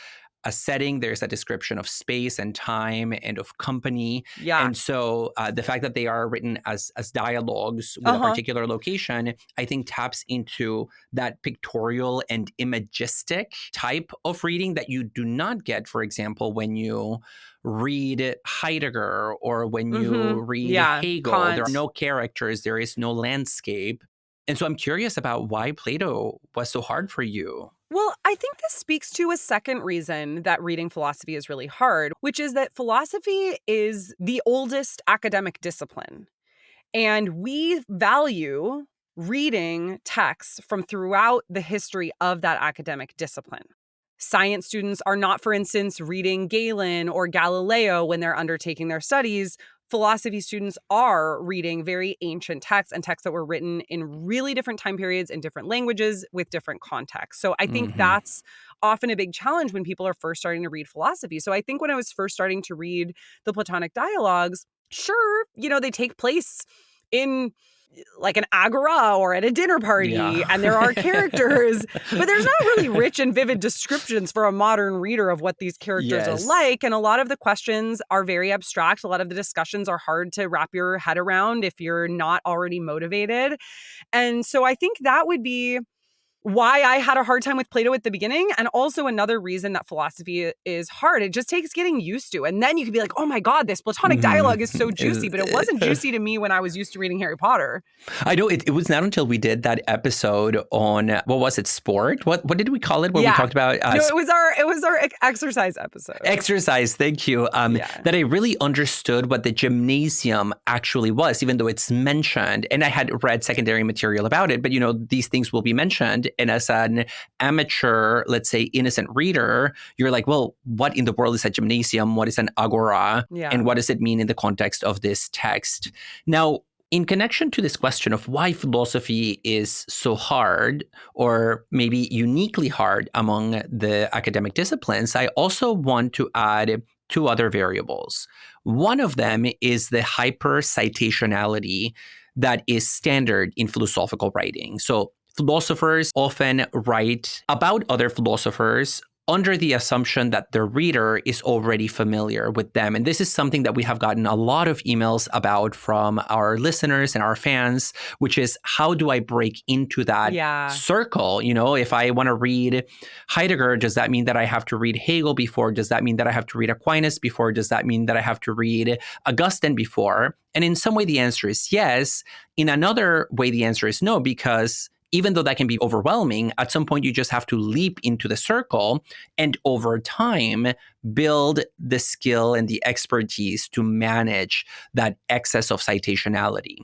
a setting, there's a description of space and time and of company. Yeah. And so the fact that they are written as dialogues with a particular location, I think taps into that pictorial and imagistic type of reading that you do not get, for example, when you read Heidegger or when you read Hegel. Kant. There are no characters, there is no landscape. And so I'm curious about why Plato was so hard for you. Well, I think this speaks to a second reason that reading philosophy is really hard, which is that philosophy is the oldest academic discipline. And we value reading texts from throughout the history of that academic discipline. Science students are not, for instance, reading Galen or Galileo when they're undertaking their studies. Philosophy students are reading very ancient texts and texts that were written in really different time periods in different languages with different contexts. So I think that's often a big challenge when people are first starting to read philosophy. So I think when I was first starting to read the Platonic dialogues, sure, they take place in like an agora or at a dinner party and there are characters, but there's not really rich and vivid descriptions for a modern reader of what these characters are like. And a lot of the questions are very abstract. A lot of the discussions are hard to wrap your head around if you're not already motivated. And so I think that would be why I had a hard time with Plato at the beginning. And also another reason that philosophy is hard. It just takes getting used to. And then you could be like, oh my God, this Platonic dialogue is so juicy. But it wasn't juicy to me when I was used to reading Harry Potter. I know it was not until we did that episode on, what was it, sport? What did we call it? Where we talked about... no, it was our exercise episode. Exercise, thank you. That I really understood what the gymnasium actually was, even though it's mentioned. And I had read secondary material about it. But, these things will be mentioned. And as an amateur, let's say, innocent reader, you're like, well, what in the world is a gymnasium? What is an agora? And what does it mean in the context of this text? Now, in connection to this question of why philosophy is so hard, or maybe uniquely hard among the academic disciplines, I also want to add two other variables. One of them is the hyper-citationality that is standard in philosophical writing. So philosophers often write about other philosophers under the assumption that the reader is already familiar with them. And this is something that we have gotten a lot of emails about from our listeners and our fans, which is how do I break into that circle? If I want to read Heidegger, does that mean that I have to read Hegel before? Does that mean that I have to read Aquinas before? Does that mean that I have to read Augustine before? And in some way, the answer is yes. In another way, the answer is no, because even though that can be overwhelming, at some point you just have to leap into the circle and over time build the skill and the expertise to manage that excess of citationality.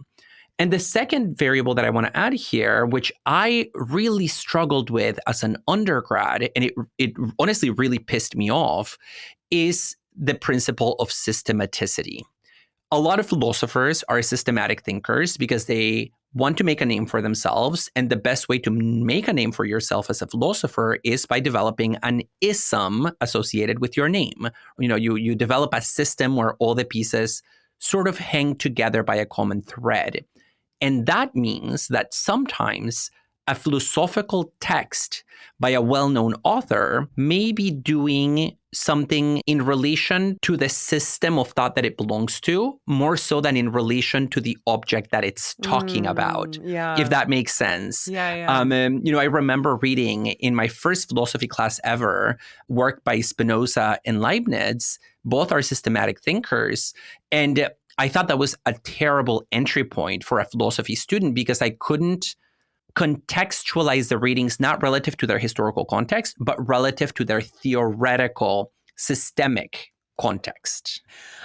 And the second variable that I want to add here, which I really struggled with as an undergrad, and it honestly really pissed me off, is the principle of systematicity. A lot of philosophers are systematic thinkers because they want to make a name for themselves. And the best way to make a name for yourself as a philosopher is by developing an ism associated with your name. You develop a system where all the pieces sort of hang together by a common thread. And that means that sometimes a philosophical text by a well-known author may be doing something in relation to the system of thought that it belongs to, more so than in relation to the object that it's talking about, if that makes sense. I remember reading in my first philosophy class ever, work by Spinoza and Leibniz. Both are systematic thinkers. And I thought that was a terrible entry point for a philosophy student because I couldn't contextualize the readings not relative to their historical context, but relative to their theoretical, systemic context.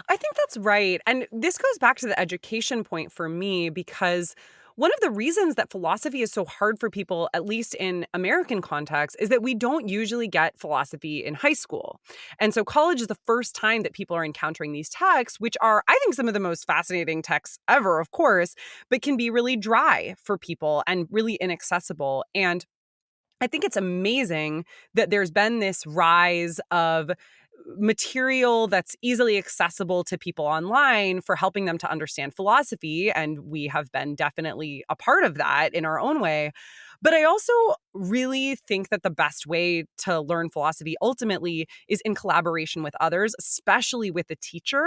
I think that's right. And this goes back to the education point for me, because one of the reasons that philosophy is so hard for people, at least in American context, is that we don't usually get philosophy in high school. And so college is the first time that people are encountering these texts, which are, I think, some of the most fascinating texts ever, of course, but can be really dry for people and really inaccessible. And I think it's amazing that there's been this rise of material that's easily accessible to people online for helping them to understand philosophy. And we have been definitely a part of that in our own way. But I also really think that the best way to learn philosophy ultimately is in collaboration with others, especially with a teacher.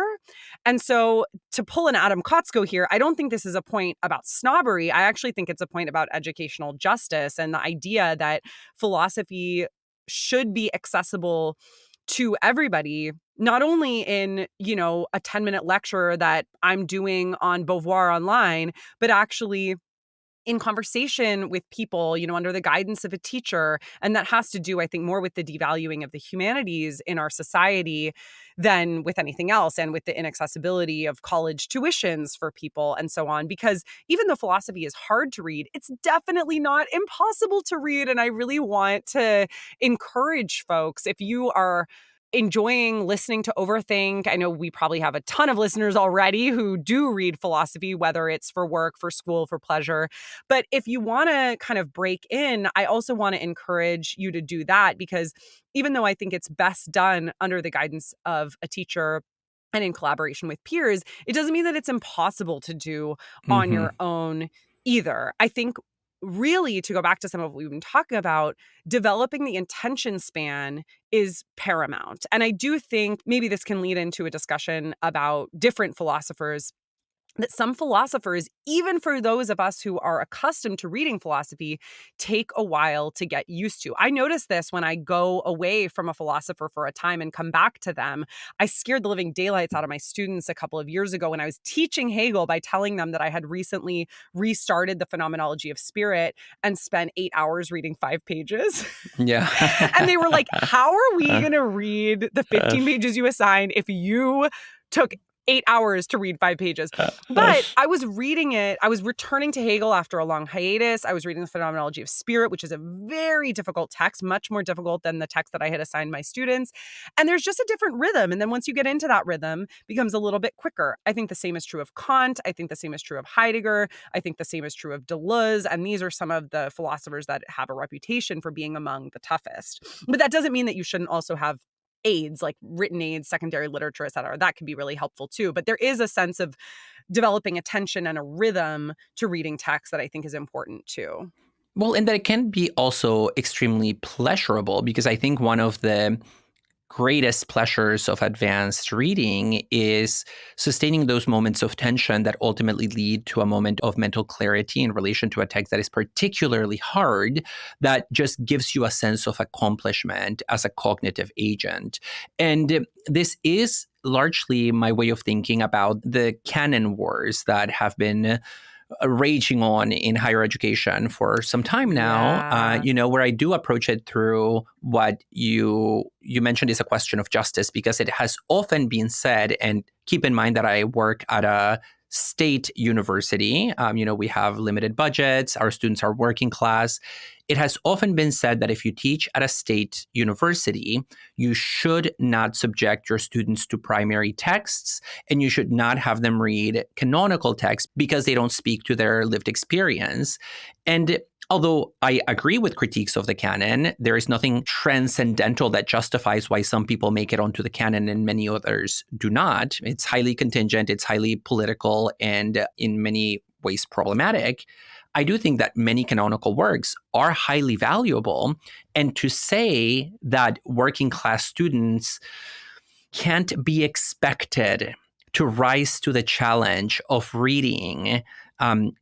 And so to pull an Adam Kotsko here, I don't think this is a point about snobbery. I actually think it's a point about educational justice and the idea that philosophy should be accessible to everybody, not only in, a 10-minute lecture that I'm doing on Beauvoir online, but actually in conversation with people, under the guidance of a teacher. And that has to do, I think, more with the devaluing of the humanities in our society than with anything else, and with the inaccessibility of college tuitions for people and so on. Because even though philosophy is hard to read, it's definitely not impossible to read. And I really want to encourage folks, if you are enjoying listening to Overthink. I know we probably have a ton of listeners already who do read philosophy, whether it's for work, for school, for pleasure. But if you want to kind of break in, I also want to encourage you to do that, because even though I think it's best done under the guidance of a teacher and in collaboration with peers, it doesn't mean that it's impossible to do on your own either. I think really, to go back to some of what we've been talking about, developing the attention span is paramount. And I do think maybe this can lead into a discussion about different philosophers, that some philosophers, even for those of us who are accustomed to reading philosophy, take a while to get used to. I notice this when I go away from a philosopher for a time and come back to them. I scared the living daylights out of my students a couple of years ago when I was teaching Hegel by telling them that I had recently restarted the phenomenology of spirit and spent 8 hours reading 5 pages. Yeah. And they were like, how are we going to read the 15 pages you assigned if you took 8 hours to read 5 pages? But I was reading it. I was returning to Hegel after a long hiatus. I was reading the Phenomenology of Spirit, which is a very difficult text, much more difficult than the text that I had assigned my students. And there's just a different rhythm. And then once you get into that rhythm, it becomes a little bit quicker. I think the same is true of Kant. I think the same is true of Heidegger. I think the same is true of Deleuze. And these are some of the philosophers that have a reputation for being among the toughest. But that doesn't mean that you shouldn't also have aids, like written aids, secondary literature, et cetera. That can be really helpful too. But there is a sense of developing attention and a rhythm to reading text that I think is important too. Well, and that it can be also extremely pleasurable, because I think one of the greatest pleasures of advanced reading is sustaining those moments of tension that ultimately lead to a moment of mental clarity in relation to a text that is particularly hard, that just gives you a sense of accomplishment as a cognitive agent. And this is largely my way of thinking about the canon wars that have been raging on in higher education for some time now, where I do approach it through what you mentioned is a question of justice, because it has often been said, and keep in mind that I work at a state university. We have limited budgets. Our students are working class. It has often been said that if you teach at a state university, you should not subject your students to primary texts, and you should not have them read canonical texts because they don't speak to their lived experience. And Although I agree with critiques of the canon, there is nothing transcendental that justifies why some people make it onto the canon and many others do not. It's highly contingent, it's highly political, and in many ways problematic. I do think that many canonical works are highly valuable. And to say that working class students can't be expected to rise to the challenge of reading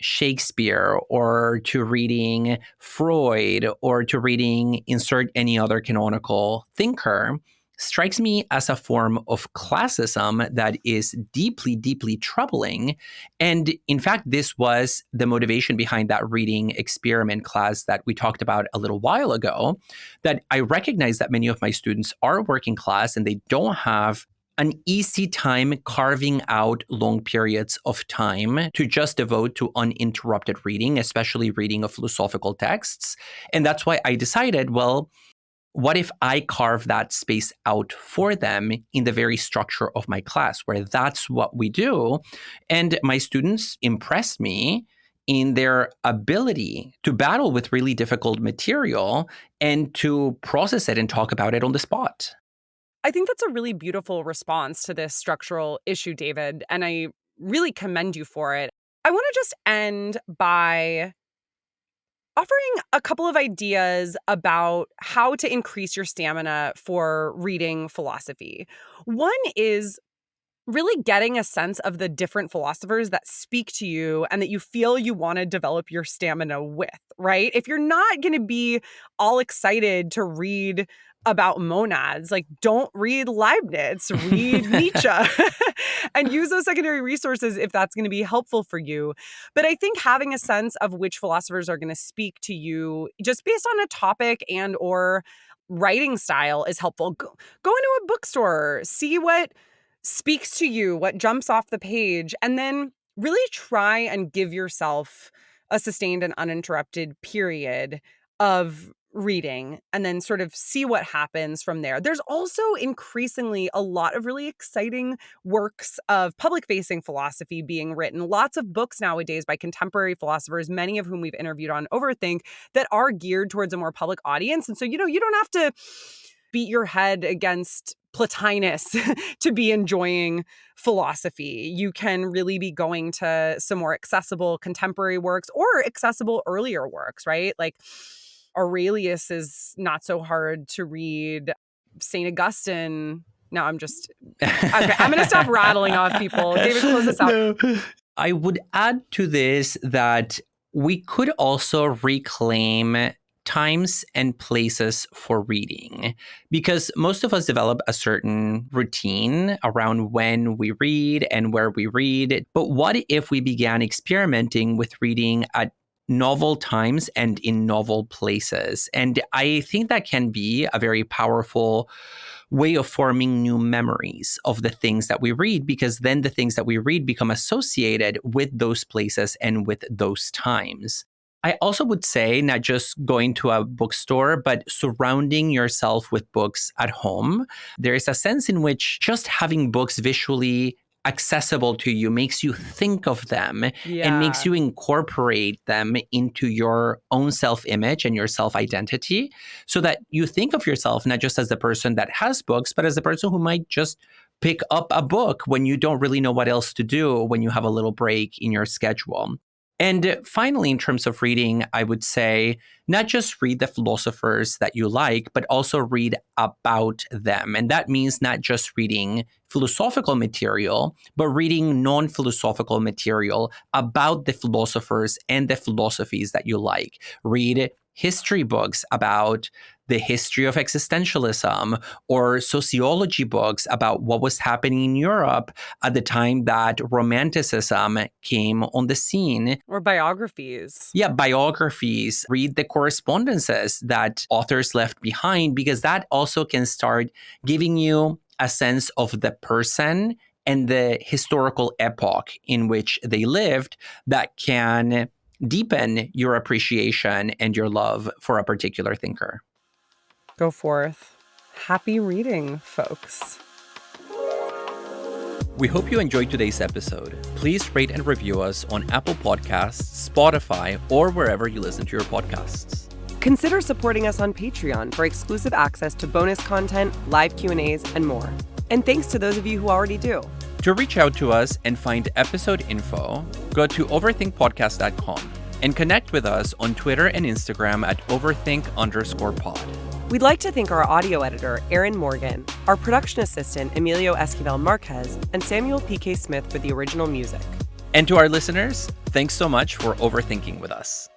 Shakespeare or to reading Freud or to reading insert any other canonical thinker strikes me as a form of classism that is deeply, deeply troubling. And in fact, this was the motivation behind that reading experiment class that we talked about a little while ago, that I recognize that many of my students are working class and they don't have an easy time carving out long periods of time to just devote to uninterrupted reading, especially reading of philosophical texts. And that's why I decided, well, what if I carve that space out for them in the very structure of my class, where that's what we do? And my students impressed me in their ability to battle with really difficult material and to process it and talk about it on the spot. I think that's a really beautiful response to this structural issue, David, and I really commend you for it. I want to just end by offering a couple of ideas about how to increase your stamina for reading philosophy. One is really getting a sense of the different philosophers that speak to you and that you feel you want to develop your stamina with, right? If you're not going to be all excited to read about monads, like don't read Leibniz, read Nietzsche and use those secondary resources if that's going to be helpful for you. But I think having a sense of which philosophers are going to speak to you just based on a topic and or writing style is helpful. Go into a bookstore, see what speaks to you, what jumps off the page, and then really try and give yourself a sustained and uninterrupted period of reading and then sort of see what happens from there. There's also increasingly a lot of really exciting works of public-facing philosophy being written. Lots of books nowadays by contemporary philosophers, many of whom we've interviewed on Overthink, that are geared towards a more public audience. And so, you don't have to beat your head against Plotinus to be enjoying philosophy. You can really be going to some more accessible contemporary works or accessible earlier works, right? Like Aurelius is not so hard to read. St. Augustine. No, I'm going to stop rattling off people. David, close this out. No. I would add to this that we could also reclaim times and places for reading, because most of us develop a certain routine around when we read and where we read. But what if we began experimenting with reading at novel times and in novel places? And I think that can be a very powerful way of forming new memories of the things that we read, because then the things that we read become associated with those places and with those times. I also would say not just going to a bookstore, but surrounding yourself with books at home. There is a sense in which just having books visually accessible to you makes you think of them and makes you incorporate them into your own self-image and your self-identity, so that you think of yourself not just as the person that has books, but as the person who might just pick up a book when you don't really know what else to do, when you have a little break in your schedule. And finally, in terms of reading, I would say not just read the philosophers that you like, but also read about them. And that means not just reading philosophical material, but reading non-philosophical material about the philosophers and the philosophies that you like. Read history books about the history of existentialism, or sociology books about what was happening in Europe at the time that Romanticism came on the scene. Or biographies. Yeah, biographies. Read the correspondences that authors left behind, because that also can start giving you a sense of the person and the historical epoch in which they lived, that can deepen your appreciation and your love for a particular thinker. Go forth. Happy reading, folks. We hope you enjoyed today's episode. Please rate and review us on Apple Podcasts, Spotify, or wherever you listen to your podcasts. Consider supporting us on Patreon for exclusive access to bonus content, live Q&As, and more. And thanks to those of you who already do. To reach out to us and find episode info, go to overthinkpodcast.com and connect with us on Twitter and Instagram at overthink_pod. We'd like to thank our audio editor, Aaron Morgan, our production assistant, Emilio Esquivel Marquez, and Samuel P.K. Smith for the original music. And to our listeners, thanks so much for overthinking with us.